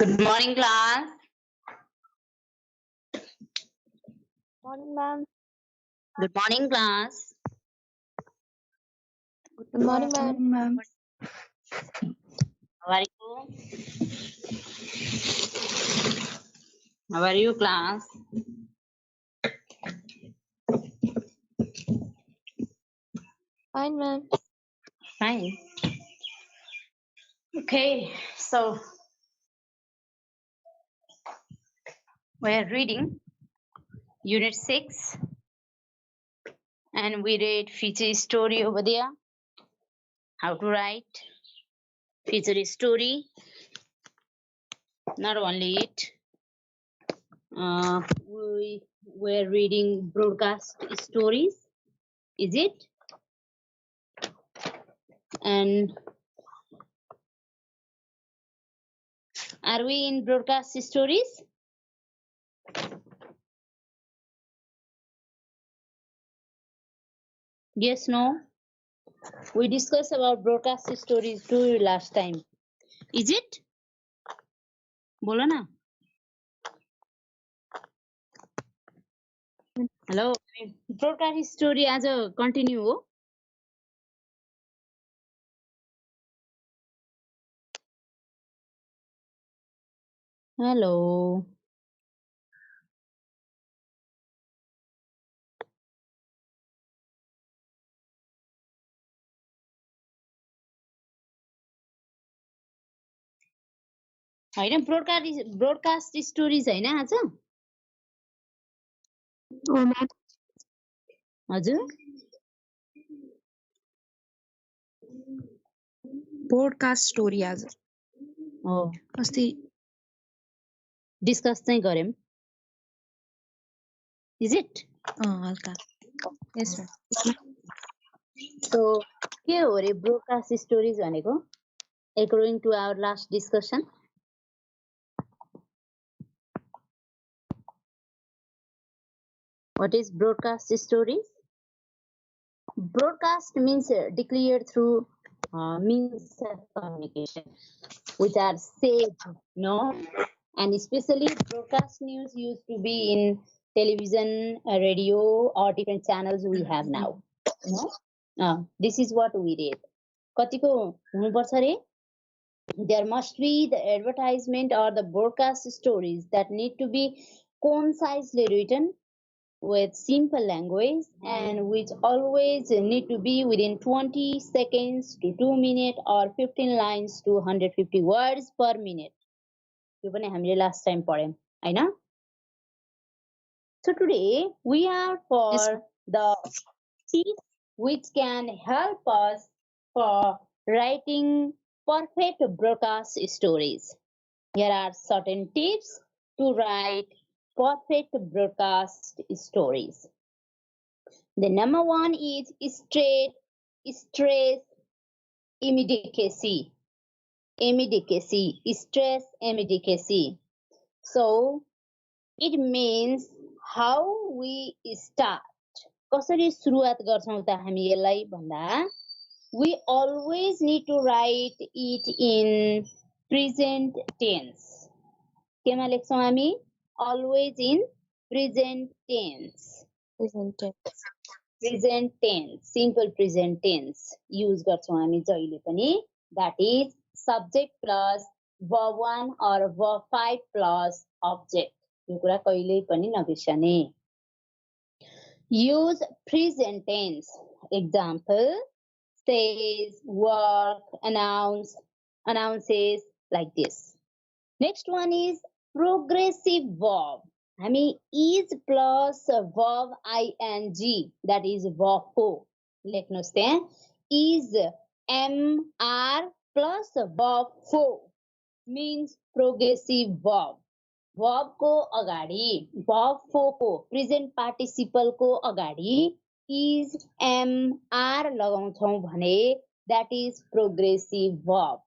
Good morning, class. Morning, ma'am. Good morning, class. Good morning, ma'am. How are you? How are you, class? Fine, ma'am. Fine. Okay, so we're reading Unit 6 and we read feature story over there. How to write feature story. Not only it, we were reading broadcast stories. Is it? And are we in broadcast stories? Yes, no? We discussed about broadcast stories too last time. Is it? बोलो ना. Hello. Broadcast story as a continue हो. Hello. होइन broadcast stories होइन आज हजुर Broadcast story आज हो अस्ति डिस्कस चाहिँ गर्यौं इज इट हल्का यस मैम सो के हो रे ब्रोडकास्ट स्टोरिज भनेको according to our last discussion What is broadcast stories? Broadcast means declared through means of communication, which are said, no? And especially broadcast news used to be in television, radio, or different channels we have now. No? This is what we read. कतिको हुनुपर्छ रे? There must be the advertisement or the broadcast stories that need to be concisely written with simple language and which always need to be within 20 seconds to 2 minutes or 15 lines to 150 words per minute. यो पनि हामीले last time पढ्यौं हैन? So today we are for the tips which can help us for writing perfect broadcast stories. Here are certain tips to write perfect broadcast stories. The number one is stress immediacy. Stress immediacy. So it means how we start. कसरी सुरुवात गर्छौं त हामी यसलाई भन्दा we always need to write it in present tense. केमा लेख्छौं हामी? Always in present tense. Present tense, simple present tense use गर्छौं हामी जहिले पनि. That is subject plus verb 1 or verb 5 plus object. यो कुरा कहिल्यै पनि नबिर्सने. Use present tense. Example: says, work, announces, like this. Next one is progressive verb. हामी is plus verb ing, that is verb 4. लेख्नुस् त्यहाँ is mr plus verb 4 means progressive verb. Verb को अगाडि verb 4 को present participle को अगाडि is mr लगाउँछौं भने that is progressive verb.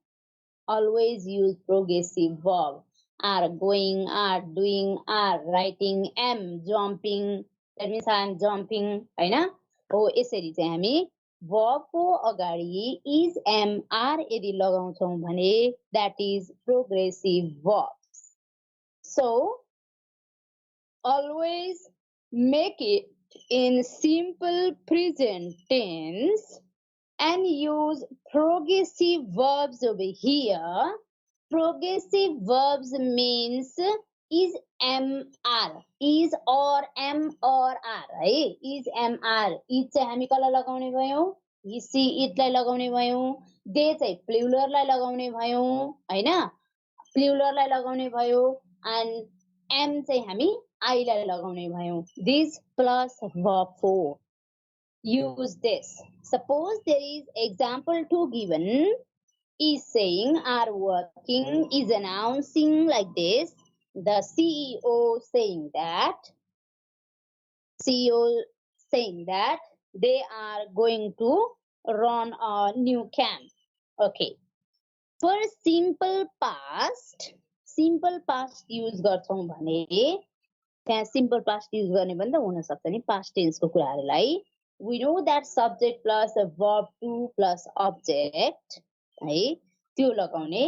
Always use progressive verb. Are going, are doing, are writing, am jumping. That means I am jumping. हैन? हो यसरी चाहिँ हामी verb को अगाडि is am are यदि लगाउँछौं भने that is progressive verb. So always make it in simple present tense and use progressive verbs over here. Progressive verbs means is is or am or are है is am are is चाहिँ हामी कसलाई लगाउने भयौं he she it लाई लगाउने भयौं they चाहिँ plural लाई लगाउने भयौं हैन plural लाई लगाउने भयो and am चाहिँ हामी I लाई लगाउने भयौं this plus verb 4 use this suppose there is example 2 given is saying are working is announcing like this the CEO saying that they are going to run a new camp okay for simple past use गर्छौं भने त्यहाँ simple past use गर्ने पनि त हुन सक्छ नि past tense को कुराहरुलाई we know that subject plus a verb to plus object है त्यो लगाउने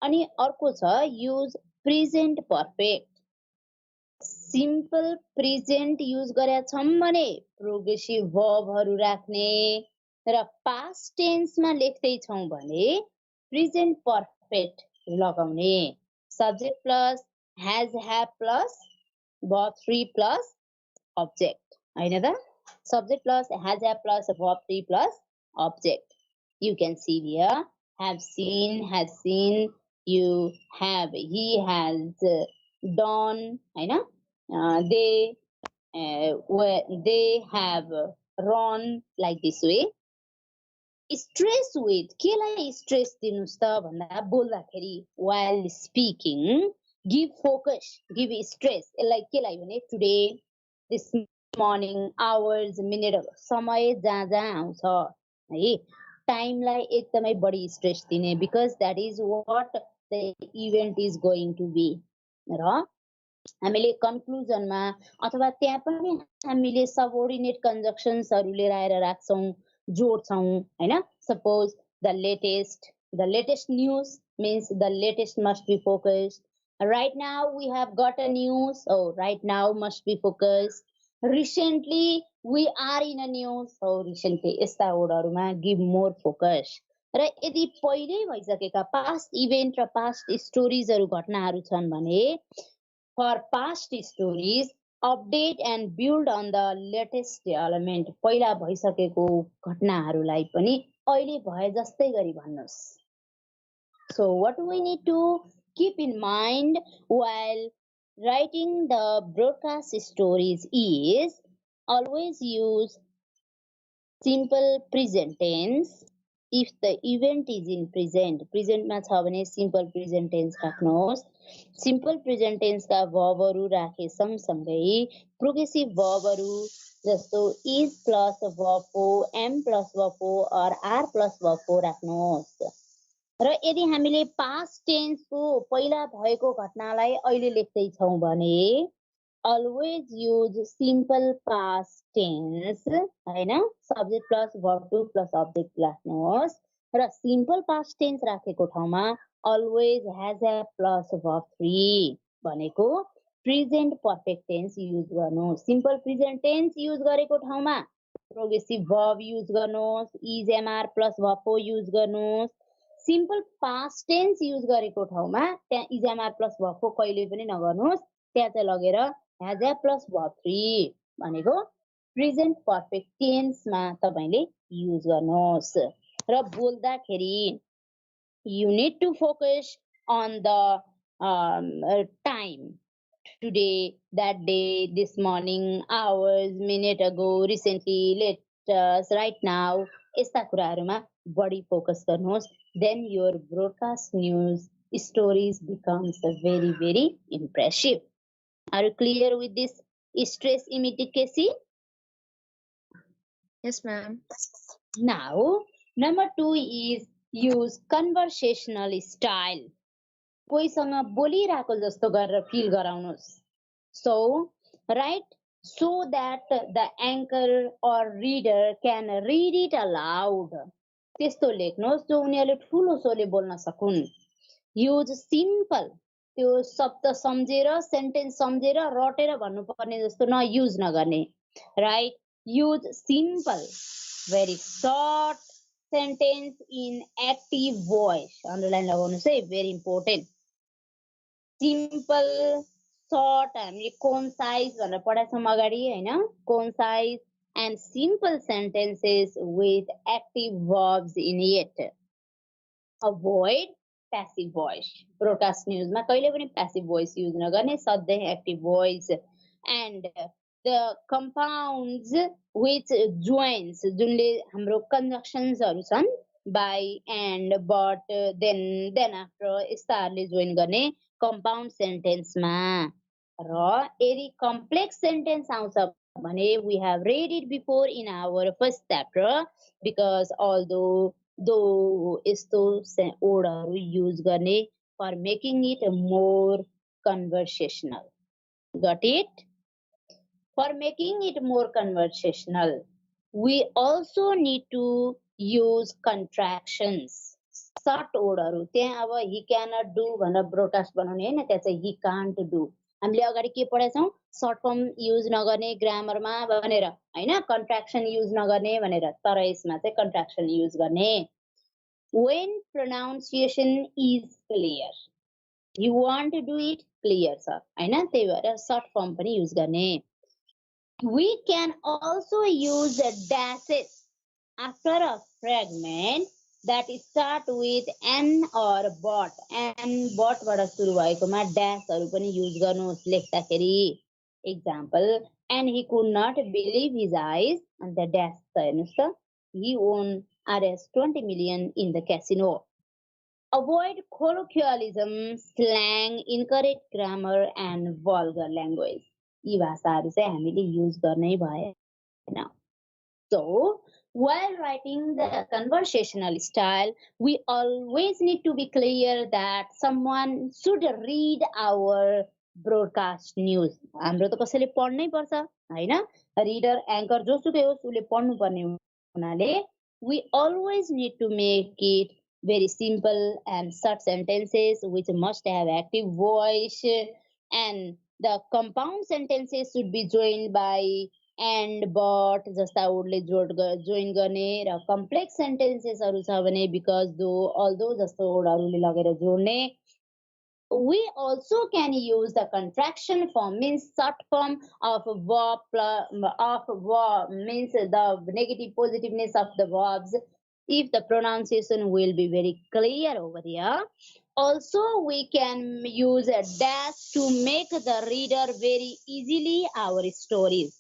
अनि अर्को छ use present perfect simple present use गरेका छौं भने progressive verb हरु राख्ने र past tense मा लेख्दै छौं भने present perfect लगाउने subject plus has have plus verb 3 plus object हैन त subject plus has have plus verb 3 plus object you can see here have seen has seen you have he has done हैन they have run like this way stress with केलाई stress दिनुस् त भन्दा बोल्दाखेरि while speaking give focus give stress like केलाई भने today this morning hours minute समय जहाँ जहाँ आउँछ है टाइमलाई एकदमै बढी स्ट्रेस दिने because that is what the event is going to be र हामीले कन्क्लुजनमा अथवा त्यहाँ पनि हामीले सबोर्डिनेट कन्जक्सन्सहरु लिएर आएर राख्छौं जोड्छौं हैन suppose the latest news means the latest must be focused right now we have got a news oh right now must be focused recently we are in a news so recently यस्ता वर्डहरुमा give more focus र यदि पहिले भइसकेका past event र past स्टोरीजहरु घटनाहरु छन् भने for past stories update and build on the latest development पहिला भइसकेको घटनाहरुलाई पनि अहिले भए जस्तै गरी भन्नुस् so what we need to keep in mind while writing the broadcast stories is always use simple present tense if the event is in present मा छ भने simple present tense राख्नुहोस् simple present tense का verbहरु राखे सँगसँगै progressive verbहरु जस्तो is plus verb 4 am plus verb 4 or are plus verb 4 राख्नुहोस् र यदि हामीले past tense को पहिला भएको घटनालाई अहिले लेख्दै छौं भने always use simple past tense हैन subject plus verb 2 plus object राख्नुहोस् र simple past tense राखेको ठाउँमा always has a plus verb 3 भनेको present perfect tense use गर्नुहोस् simple present tense use गरेको ठाउँमा progressive verb use गर्नुहोस् is am are plus verb 4 use गर्नुहोस् simple past tense use गरेको ठाउँमा त्यहाँ is am are plus verb 4 कहिले पनि नगर्नुहोस् त्यहाँ चाहिँ लगेर has a plus verb 3 भनेको present perfect tense मा तपाईले use गर्नुहोस् र बोल्दाखेरि you need to focus on the time today that day this morning hours minute ago recently latest right now यस्ता कुराहरुमा बढी फोकस गर्नुहोस् then your broadcast news stories becomes very impressive are you clear with this stress immediacy Yes, ma'am. now number 2 is use conversational style कोहीसँग बोलिरहेको जस्तो गरेर feel गराउनुस् so write so that the anchor or reader can read it aloud त्यस्तो लेख्नुहोस् जो उनीहरुले ठूलो स्वरले बोल्न सकुन् use simple त्यो शब्द सम्झेर सेन्टेन्स सम्झेर रटेर भन्नुपर्ने जस्तो युज नगर्ने, right? Use simple very short sentence in active voice. Underline लगाउनुहोस् है, भेरी इम्पोर्टेन्ट। सिम्पल सर्ट हामीले कोन्साइज भनेर पढाएको छौँ अगाडि होइन, concise and simple sentences with active verbs in it. Avoid passive voice. Broadcast news मा कहिले पनि passive voice use नगर्ने, सधैँ active voice. And the compounds which joins, जुनले हाम्रो conjunctionsहरू छन्, by and but then after यस्ताहरूले जोइन गर्ने compound sentence मा। र यदि complex sentence आउँछ भने we have read it before in our first chapter, because although यस्तो वर्डहरू युज गर्ने for making it more conversational. Got it? For making it more conversational, we also need to use contractions. Short वर्डहरू त्यहाँ अब he cannot do भनेर broadcast बनाउने हैन, त्यहाँ चाहिँ he can't do। हामीले अगाडि के पढाएछौँ? सर्ट फर्म युज नगर्ने ग्रामरमा भनेर हैन, कन्ट्र्याक्सन युज नगर्ने भनेर, तर यसमा चाहिँ कन्ट्र्याक्सन युज गर्ने। When pronunciation is clear, you want to do it clear छ हैन, त्यही भएर सर्ट फर्म पनि युज गर्ने। We can also use dashes after a fragment that start with n or but, and but बाट सुरु भएकोमा ड्यासहरू पनि युज गर्नुहोस् लेख्दाखेरि। Example, and he could not believe his eyes, and the dash छ हेर्नुहोस् त, he won Rs 20 million in the casino. Avoid colloquialism, slang, incorrect grammar and vulgar language. यी भाषाहरू चाहिँ हामीले युज गर्नै भएन। So, while writing the conversational style, we always need to be clear that someone should read our broadcast news. हाम्रो त कसैले पढ्नै पर्छ हैन, रिडर एङ्कर जोसुकै होस् उसले पढ्नुपर्ने हुनाले we always need to make it very simple and short sentences which must have active voice, and the compound sentences should be joined by and but जस्ता वर्डले जोइन गर्ने, र कम्प्लेक्स सेन्टेन्सेसहरू छ भने because though although जस्तो वर्डहरूले लगेर जोड्ने। We also can use the contraction form, means short form of verb means the negative positiveness of the verbs, if the pronunciation will be very clear over here. Also, we can use a dash to make the reader very easily our stories.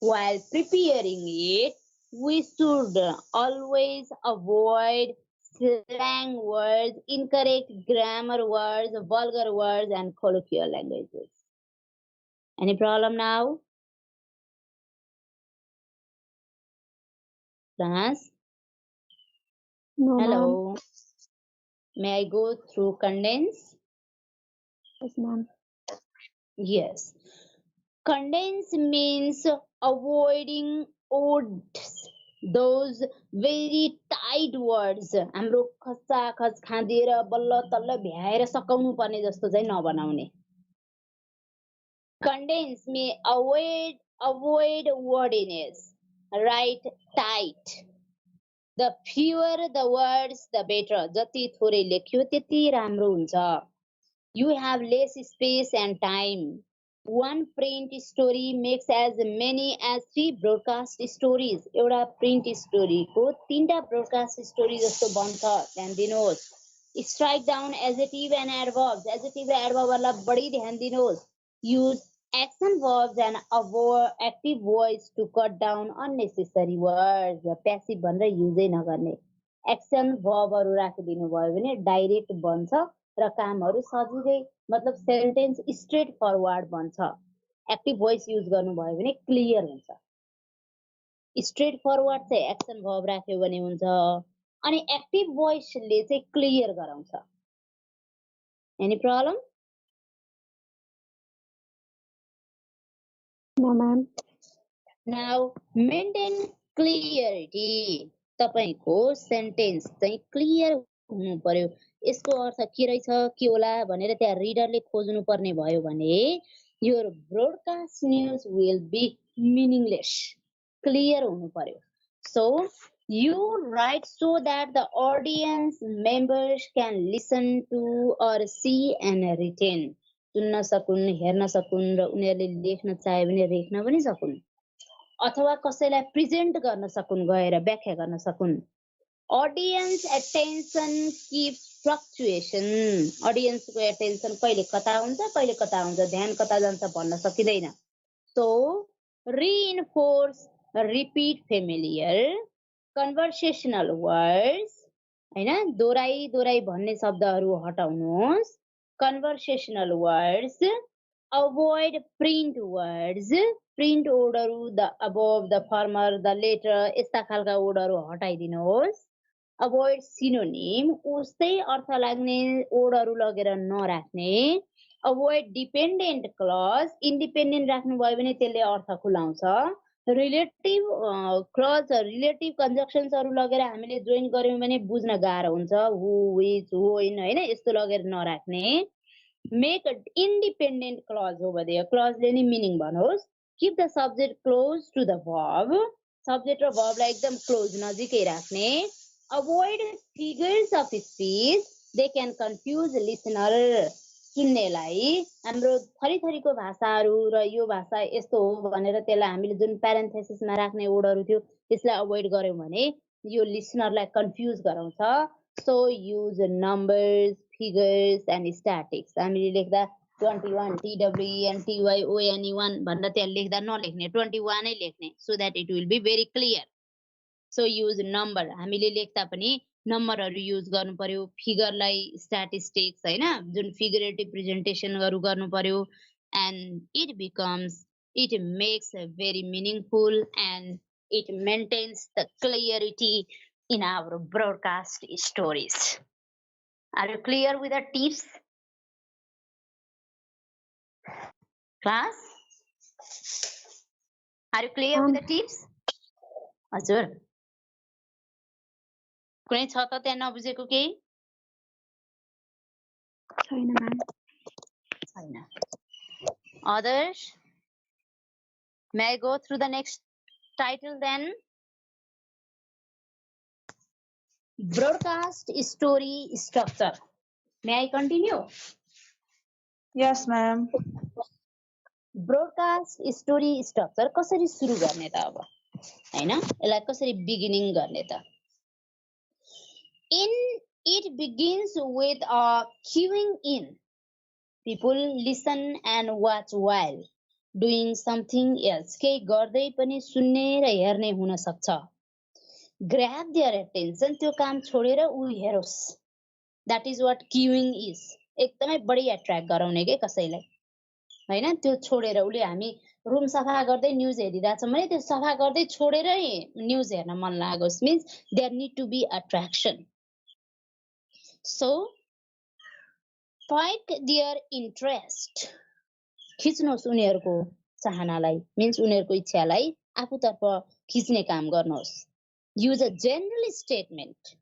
While preparing it, we should always avoid slang words, incorrect grammar words, vulgar words, and colloquial languages. Any problem now? Class? No, Hello. ma'am. May I go through condense? Yes, ma'am. Yes. Condense means avoiding words, those very tight words. हाम्रो खच्चा खच खाँदिएर बल्ल तल्ल भ्याएर सकाउनु पर्ने जस्तो चाहिँ नबनाउने। Condense means avoid wordiness, write tight. The fewer the words, the better. जति थोरै लेख्यो त्यति राम्रो हुन्छ। You have less space and time. One print story makes as many as 3 broadcast stories. एउटा प्रिन्ट स्टोरीको 3टा ब्रोडकास्ट स्टोरी जस्तो बन्छ, ध्यान दिनुहोस्। Strike down adjective and adverbs. Adjective र adverbहरूलाई बढी ध्यान दिनुहोस्। Use action verbs and active voice to cut down unnecessary words. Passive भनेर युजै नगर्ने। एक्सन भर्बहरू राखिदिनु भयो भने डाइरेक्ट बन्छ र कामहरू सजिलै, मतलब सेन्टेन्स स्ट्रेट फरवर्ड बन्छ। एक्टिभ भोइस युज गर्नुभयो भने क्लियर हुन्छ। स्ट्रेट फरवर्ड चाहिँ एक्सन भर्ब राख्यो भने हुन्छ, अनि एक्टिभ भोइसले चाहिँ क्लियर गराउँछ। Any problem? No, ma'am. Now, maintain clarity. तपाईको सेन्टेन्स चाहिँ क्लियर हुनु पर्यो। यसको अर्थ के रहेछ के होला भनेर त्यहाँ रिडरले खोज्नु पर्ने भयो भने your broadcast news will be meaningless. Clear हुनु पर्यो. So you write so that the audience members can listen to or see and retain. सुन्न सकुन्, हेर्न सकुन् र उनीहरूले लेख्न चाहे भने लेख्न पनि सकुन् अथवा कसैलाई प्रेजेन्ट गर्न सकुन् गएर व्याख्या गर्न सकुन्. Audience attention keeps fluctuation. Audience को attention कहिले कता हुन्छ कहिले कता हुन्छ ध्यान कता जान्छ भन्न सकिदैन. So reinforce, repeat familiar conversational words हैन दोराई दोराई भन्ने शब्दहरू हटाउनुहोस्. Conversational words, avoid print words, print orderहरू the above, the former, the later यस्ता खालका वर्डहरू हटाइदिनुहोस्. Avoid synonym, उस्तै अर्थ लाग्ने वर्डहरू लगेर नराख्ने. Avoid dependent clause, independent राख्नु भयो भने त्यसले अर्थ खुलाउँछ. रिलेटिभ क्लज रिलेटिभ कन्जक्सन्सहरू लगेर हामीले जोइन गर्यौं भने बुझ्न गाह्रो हुन्छ. हु, विच, व्हेन हैन यस्तो लगेर नराख्ने. Make an independent clause over there. Clause ले नि मिनिङ भन्नुहोस्. Keep the subject close to the verb. Subject र verb लाई एकदम क्लोज नजिकै राख्ने. Avoid figures of speech. They can confuse listener. सुन्नेलाई हाम्रो थरीथरीको भाषाहरू र यो भाषा यस्तो हो भनेर त्यसलाई हामीले जुन प्यारेन्थेसिसमा राख्ने वर्डहरू थियो त्यसलाई अभोइड गर्यौं भने यो लिसनरलाई कन्फ्युज गराउँछ. So use numbers, figures and statistics. हामीले लेख्दा 21 TWENTYONE भनेर त्यहाँ लेख्दा नलेख्ने 21 नै लेख्ने so that it will be very clear. So use number. हामीले लेख्दा पनि नम्बरहरू युज गर्नु पर्यो. फिगरलाई स्ट्याटिस्टिक्स हैन जुन फिगरेटिभ प्रेजेन्टेसनहरू गर्नु पर्यो. And it makes a very meaningful and it maintains the clarity in our broadcast stories. Are you clear with the tips? Class? Are you clear with the tips? हजुर कुनै छ त त्यहाँ नबुझेको केही छैन म्याम. छैन. Others? May I go through the next title then? Broadcast story structure. May I continue? Yes, ma'am. Broadcast story structure कसरी सुरु गर्ने त अब हैन यसलाई कसरी बिगिनिङ गर्ने त It begins with a queuing in. People listen and watch while doing something else. केही गर्दै पनि सुन्ने र हेर्ने हुन सक्छ. Grab their attention. त्यो काम छोडेर उ हेरोस्. That is what queuing is. एकदमै बढी अट्र्याक्ट गराउने के कसैलाई हैन त्यो छोडेर उले हामी रुम सफा गर्दै न्यूज हेरिराछौं भने त्यो सफा गर्दै छोडेरै न्यूज हेर्न मन लागोस् means there need to be attraction. So spike their interest. खिच्नुहोस् उनीहरुको चाहनालाई means उनीहरुको इच्छालाई आफूतर्फ खिच्ने काम गर्नुहोस्. Use a general statement.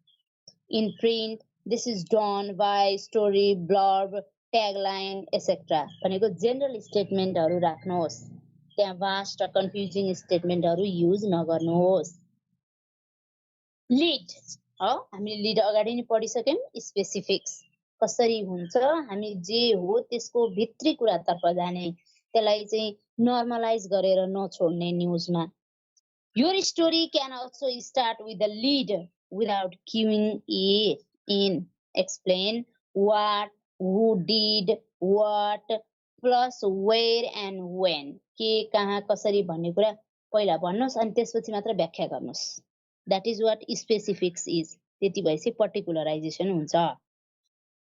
In print, this is done by story, blurb, tagline, etc. भनेको general statementहरु राख्नुहोस्. त्यहाँ vast र confusing statementहरु use नगर्नुहोस्. Lead. हामीले lead अगाडि नै पढिसक्यौं. Specifics. कसरी हुन्छ हामी जे हो त्यसको भित्री कुरातर्फ जाने त्यसलाई चाहिँ नर्मलाइज गरेर नछोड्ने न्यूजमा. Your story can also start with the lead without queuing it in. Explain what, who did, what, plus where and when. के कहाँ कसरी भन्ने कुरा पहिला भन्नुस् अनि त्यसपछि मात्र व्याख्या गर्नुस्. That is what specifics is. त्यति भएपछि particularization हुन्छ.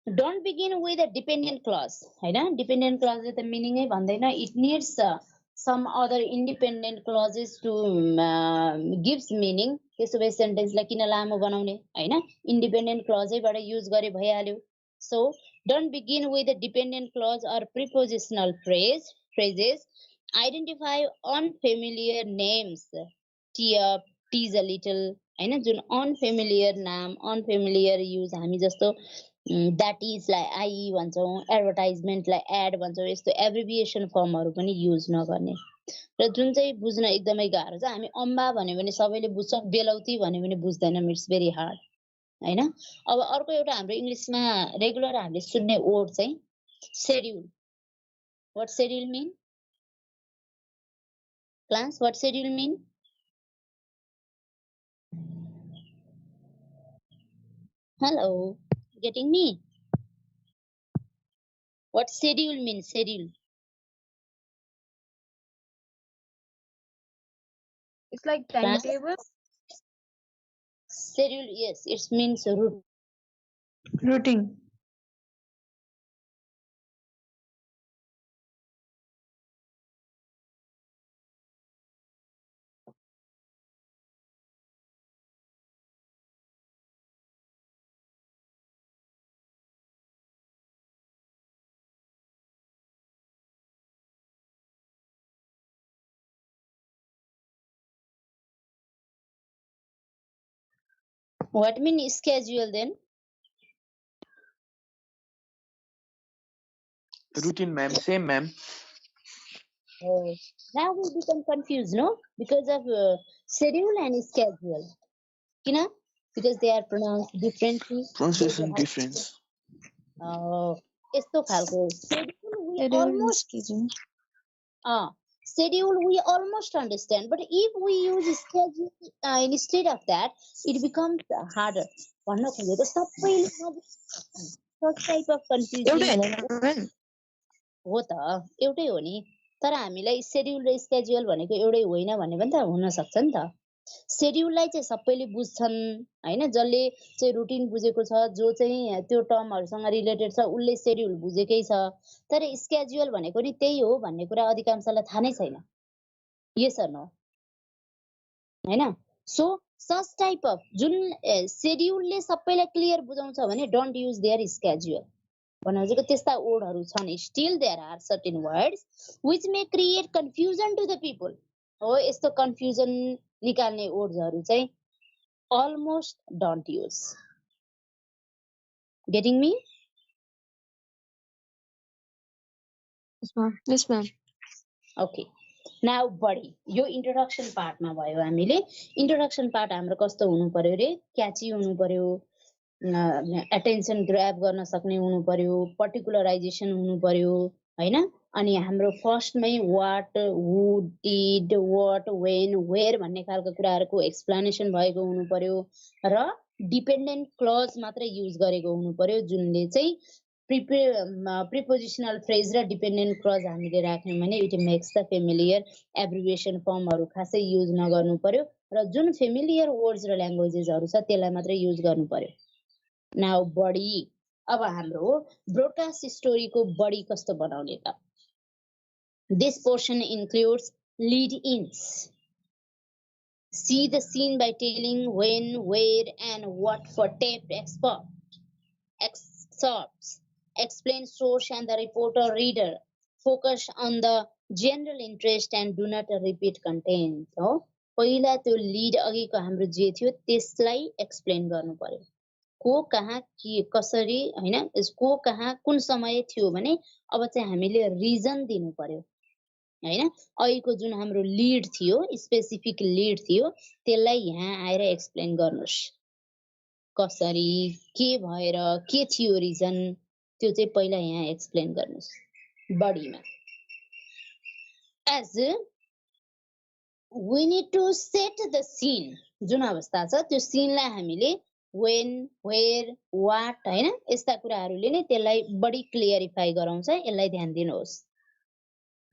Don't begin with a dependent clause. हैन dependent clause the meaning नै भन्दैन. It needs some other independent clauses to gives meaning. त्यसो भए sentence लाई किन लामो बनाउने हैन independent clause बाट use गरे भइहाल्यो. So don't begin with a dependent clause or prepositional phrases. Identify unfamiliar names. Tee up, tease a little हैन जुन unfamiliar नाम unfamiliar use हामी जस्तो द्याट इज लाई आई भन्छौँ, एडभर्टाइजमेन्टलाई एड भन्छौँ, यस्तो एब्रिभिएसन फर्महरू पनि युज नगर्ने। र जुन चाहिँ बुझ्न एकदमै गाह्रो छ, हामी अम्बा भन्यो भने सबैले बुझ्छौँ, बेलौती भन्यो भने बुझ्दैनौँ, इट्स भेरी हार्ड हैन। अब अर्को एउटा हाम्रो इङ्ग्लिसमा रेगुलर हामीले सुन्ने वर्ड चाहिँ schedule. What schedule mean? Class, what schedule mean? Hello, getting me? What schedule means? Schedule. It's like Class? timetable. Schedule, yes, it means route. Routine. What means schedule then? Routine, ma'am. Same, ma'am. Oh, now we become confused, no? Because of schedule and schedule. You know? Because they are pronounced differently. Pronunciation difference. Oh, यस्तो खालको schedule we Schedule and almost schedule. schedule we almost understand, but if we use schedule instead of that, it becomes harder. भन्न खोजेको सबैले such type of एउटै confusion होइन ma'am? हो त, एउटै हो नि, तर हामीलाई शेड्युल र स्केड्युल भनेको एउटै होइन भन्ने पनि त हुन सक्छ नि त। शेड्युललाई चाहिँ सबैले बुझ्छन् हैन, जसले चाहिँ रुटिन बुझेको छ, जो चाहिँ त्यो टर्महरुसँग रिलेटेड छ, उसले शेड्युल बुझेकै छ। तर स्केड्युल भनेको नि त्यही हो भन्ने कुरा अधिकांशलाई थाहा नै छैन। Yes or no? हैन? सो सच टाइप अफ जुन शेड्युलले सबैलाई क्लियर बुझाउँछ भने डोन्ट युज देयर स्केड्युल भनेको त्यस्ता वर्डहरु छन्। Still there are certain words which may create confusion to the people. हो, यस्तो कन्फ्युजन निकाल्ने वर्ड्सहरु चाहिँ almost don't use. Getting me? Yes, ma'am. Okay. Now बढी यो इन्ट्रोडक्सन पार्टमा भयो। हामीले इन्ट्रोडक्सन पार्ट हाम्रो कस्तो हुनु पर्यो रे? क्याची हुनु पर्यो, अटेन्सन ग्र्याब गर्न सक्ने हुनु पर्यो, पर्टिकुलराइजेसन हुनु पर्यो हैन। अनि हाम्रो फर्स्टमै what, who, did, what, when, where भन्ने खालको कुराहरुको एक्सप्लेनेसन भएको हुनु पर्यो र डिपेन्डेन्ट क्लज मात्र युज गरेको हुनु पर्यो, जुनले चाहिँ प्रिपोजिसनल फ्रेज र डिपेन्डेन्ट क्लज हामीले राख्यौं भने it makes the familiar abbreviation फर्महरु खासै युज नगर्नु पर्यो र जुन फेमिलियर वर्ड्स र ल्याङ्ग्वेजेसहरु छ त्यसलाई मात्र युज गर्नु पर्यो। नाउ बडी, अब हाम्रो ब्रोडकास्ट स्टोरीको बडी कस्तो बनाउने त? This portion includes lead ins. See the scene by telling when, where and what for taped excerpts. Explain source and the reporter reader. Focus on the general interest and do not repeat content. हो, पहिला त्यो lead अघिको हाम्रो जे थियो त्यसलाई explain गर्नु पर्यो। को कहाँ के कसरी हैन, को कहाँ कुन समय थियो भने अब चाहिँ हामीले रिजन दिनु पर्यो हैन। अहिलेको जुन हाम्रो लीड थियो, स्पेसिफिक लीड थियो, त्यसलाई यहाँ आएर एक्सप्लेन गर्नुस्। कसरी, के भएर, के थियो रिजन, त्यो चाहिँ पहिला यहाँ एक्सप्लेन गर्नुस् बडीमा। As we need to set the scene, जुन अवस्था छ त्यो सीनलाई हामीले when, where, what हैन, यस्ता कुराहरुले नै त्यसलाई बडी क्लियरिफाई गराउँछ। यसलाई ध्यान दिनुहोस्।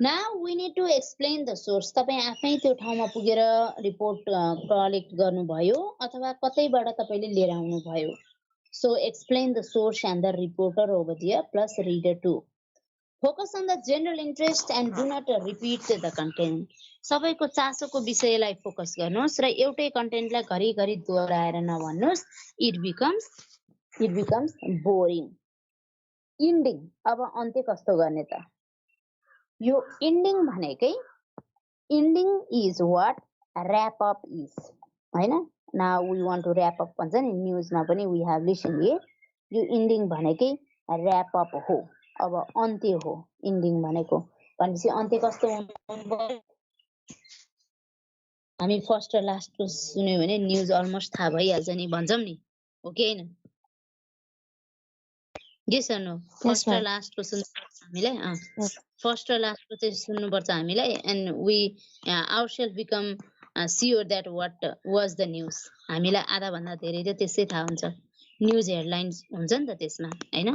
Now we need to explain the source. तपाई आफै त्यो ठाउँमा पुगेर रिपोर्ट कलेक्ट गर्नुभयो अथवा कतैबाट तपाईले लिएर आउनु भयो। So explain the source and the reporter over there plus reader too. Focus on the general interest and do not repeat the content. सबैको चासोको विषयलाई फोकस गर्नुहोस् र एउटै कन्टेन्टलाई घरिघरि दोहोर्याएर नभन्नुहोस्। It becomes boring. Ending, अब अन्त्य कस्तो गर्ने त? यो ending भनेकै ending is what wrap up is हैन। Now we want to wrap up भन्छ नि न्यूजमा पनि we have listened here. यो इन्डिङ भनेकै ऱ्याप अप हो, अब अन्त्य हो इन्डिङ भनेको। भनेपछि अन्त्य कस्तो हुनु पर्यो? हामी फर्स्ट र लास्टको सुन्यो भने न्युज अलमोस्ट थाहा भइहाल्छ नि भन्छौँ नि, हो कि होइन? yes or no? फर्स्ट र लास्टको सुन्नुपर्छ हामीलाई, फर्स्ट र लास्टको चाहिँ सुन्नुपर्छ हामीलाई, and we our self become sure that what was the news. हामीलाई आधाभन्दा धेरै त त्यसै थाहा हुन्छ, न्युज हेडलाइन्स हुन्छ नि त त्यसमा, होइन?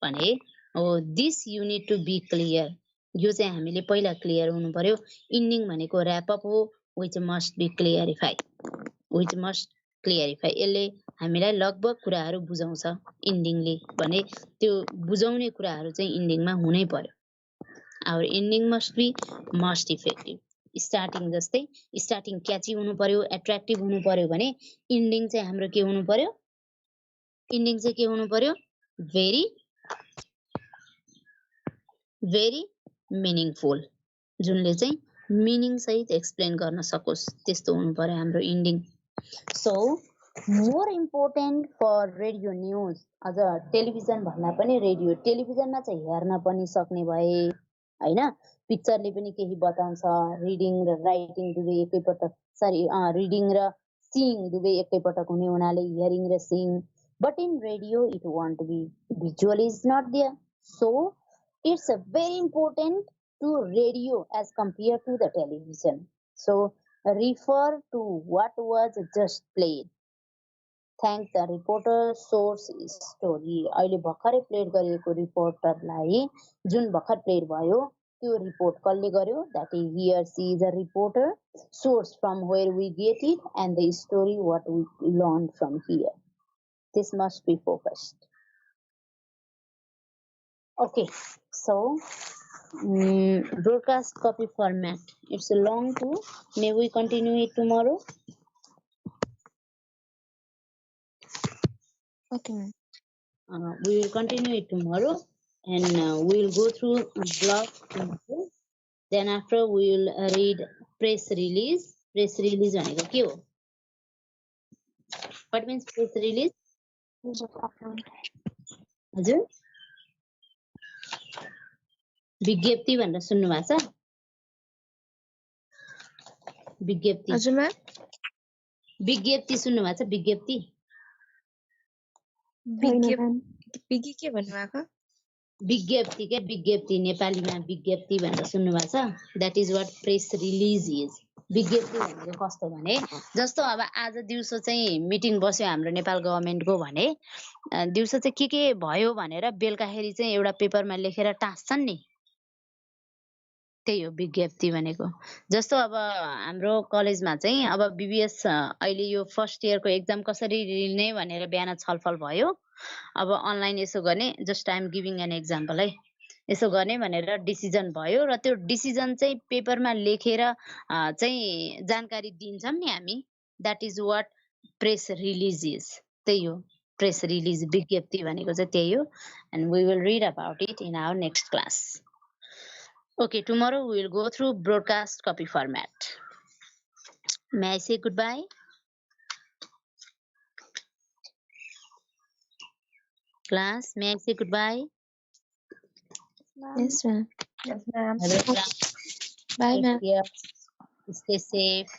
भने हो this you need to be clear, यो चाहिँ हामीले पहिला क्लियर हुनु पर्यो। इन्डिङ भनेको ऱ्यापअप हो, which must be clarify, which must clarify. यसले हामीलाई लगभग कुराहरू बुझाउँछ इन्डिङले, भने त्यो बुझाउने कुराहरू चाहिँ इन्डिङमा हुनै पर्यो। Our ending must be must effective. Starting जस्तै स्टार्टिङ क्याची हुनु पर्यो, एट्र्याक्टिभ हुनु पर्यो भने इन्डिङ चाहिँ हाम्रो के हुनु पर्यो? इन्डिङ चाहिँ के हुनु पर्यो? भेरी भेरी मिनिङफुल, जुनले चाहिँ मिनिङ सहित एक्सप्लेन गर्न सकोस्, त्यस्तो हुनु पर्यो हाम्रो इन्डिङ। So more important for radio news, अझ टेलिभिजन भन्दा पनि रेडियो, टेलिभिजनमा चाहिँ हेर्न पनि सक्ने भए, होइन? पिक्चरले पनि केही बताउँछ, रिडिङ र राइटिङ दुवै एकैपटक, सरी रिडिङ र सिइङ दुवै एकैपटक हुने हुनाले हियरिङ र seeing, but in radio it want be, visual is not there, so it's very important to radio as compared to the television. So refer to what was just played. Thank the reporter source story. अहिले भर्खरै played गरिएको रिपोर्टरलाई, जुन भर्खर played भयो त्यो report कसले गर्यो? That is he or she is a reporter, source from where we get it, and the story what we learned from here. This must be focused. Okay, so broadcast copy format, it's a long too. May we continue it tomorrow? Okay, ma'am. We will continue it tomorrow, and we will go through blog tomorrow. Then after we will read press release. Press release भनेको के हो? What means press release? हजुर, विज्ञप्ति भनेर सुन्नु भएको छ? विज्ञप्ति, हजुर म्याम, विज्ञप्ति सुन्नु भएको छ? विज्ञप्ति बिगी के भन्नुभएको? विज्ञप्ति के, विज्ञप्ति नेपालीमा विज्ञप्ति भनेर सुन्नु भएको छ? That is what press release is. विज्ञप्ति भनेको कस्तो भने, जस्तो अब आज दिउँसो चाहिँ मिटिङ बस्यो हाम्रो नेपाल गभर्मेन्टको भने, दिउँसो चाहिँ के भयो भनेर बेलुकाखेरि चाहिँ एउटा पेपरमा लेखेर टाँस्छन् नि, त्यही हो विज्ञप्ति भनेको। जस्तो अब हाम्रो कलेजमा चाहिँ अब बिबिएस अहिले यो फर्स्ट इयरको एक्जाम कसरी लिने भनेर बिहान छलफल भयो। अब अनलाइन यसो गर्ने, just I am giving an example है, यसो गर्ने भनेर डिसिजन भयो, र त्यो डिसिजन चाहिँ पेपरमा लेखेर चाहिँ जानकारी दिन्छौँ नि हामी, that is what press release is. त्यही हो प्रेस रिलिज, विज्ञप्ति भनेको चाहिँ त्यही हो। And we will read about it in our next class. Okay, tomorrow we will go through broadcast copy format. May I say goodbye? Class, may I say goodbye? Yes, ma'am. Yes, ma'am. Bye, ma'am. Stay safe.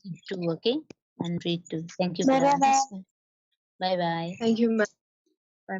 Read too, okay? And read too. Thank you. Bye, class. bye. Bye bye. Thank you, ma'am. Bye.